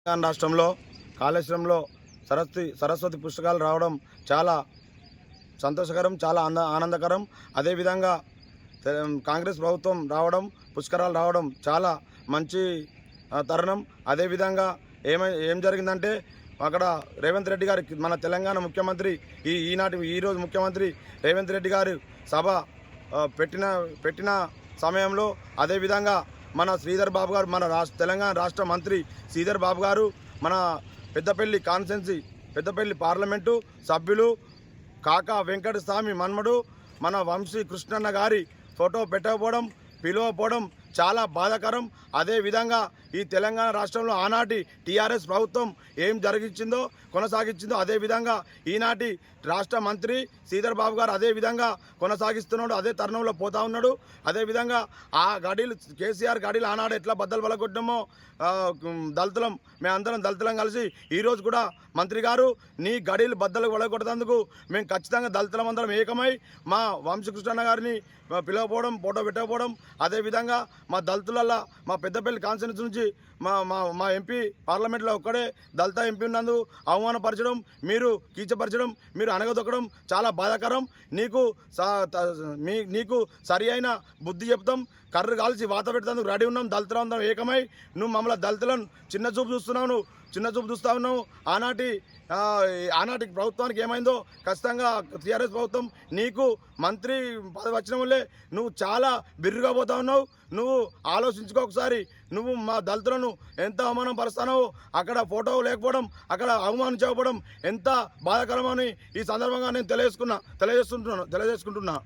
తెలంగాణ రాష్ట్రంలో కాళేశ్వరంలో సరస్వతి పుస్తకాలు రావడం చాలా సంతోషకరం, చాలా ఆనందకరం. అదేవిధంగా కాంగ్రెస్ ప్రభుత్వం రావడం, పుష్కరాలు రావడం చాలా మంచి తరుణం. అదేవిధంగా ఏం జరిగిందంటే అక్కడ రేవంత్ రెడ్డి గారి మన తెలంగాణ ముఖ్యమంత్రి ఈరోజు ముఖ్యమంత్రి రేవంత్ రెడ్డి గారు సభ పెట్టిన సమయంలో అదేవిధంగా మన శ్రీధర్ బాబు గారు మన తెలంగాణ రాష్ట్ర మంత్రి శ్రీధర్ బాబు గారు మన పెద్దపల్లి కాన్స్టిట్యున్సీ పెద్దపల్లి పార్లమెంటు సభ్యులు కాకా వెంకటస్వామి మన్మడు మన వంశీ కృష్ణన్న గారి ఫోటో పెట్టకపోవడం, పిలువకపోవడం చాలా బాధాకరం. అదేవిధంగా ఈ తెలంగాణ రాష్ట్రంలో ఆనాటి టీఆర్ఎస్ ప్రభుత్వం ఏం జరిగించిందో కొనసాగించిందో అదేవిధంగా ఈనాటి రాష్ట్ర మంత్రి శ్రీధర్ బాబు గారు అదేవిధంగా కొనసాగిస్తున్నాడు, అదే తరుణంలో పోతా ఉన్నాడు. అదేవిధంగా ఆ గడీలు కేసీఆర్ గడీలు ఆనాడు ఎట్లా బద్దలు పలగొట్టామో దళితులం మేమందరం దళితులం కలిసి ఈరోజు కూడా మంత్రి గారు నీ గడీలు బద్దలు పలగొట్టేందుకు మేము ఖచ్చితంగా దళితులం అందరం ఏకమై మా వంశకృష్ణ గారిని పిలవకపోవడం, ఫోటో పెట్టకపోవడం, అదేవిధంగా మా దళితులల్లో మా పెద్దపల్లి కాన్స్టిట్యున్సీ నుంచి మా ఎంపీ పార్లమెంట్లో ఒక్కడే దళిత ఎంపీ ఉన్నందు అవమానపరచడం, మీరు కీచపరచడం, మీరు అనగదొక్కడం చాలా బాధాకరం. నీకు సరి అయిన బుద్ధి చెప్తాం, కర్రు కాల్చి వాత పెడతాను రెడీ ఉన్నాం, దళితులు అందరం ఏకమై. నువ్వు మమ్మల్ని దళితులను చిన్న చూపు చూస్తా ఉన్నావు. ఆనాటి ప్రభుత్వానికి ఏమైందో ఖచ్చితంగా టీఆర్ఎస్ ప్రభుత్వం నీకు మంత్రి పదవి వచ్చిన వల్లే నువ్వు చాలా బిర్రుగా పోతా ఉన్నావు. నువ్వు ఆలోచించుకో ఒకసారి. నువ్వు మా దళితులను ఎంత అవమానం పరుస్తానో, అక్కడ ఫోటో లేకపోవడం, అక్కడ అవమానించకపోవడం ఎంత బాధాకరమని ఈ సందర్భంగా నేను తెలియజేసుకుంటున్నా.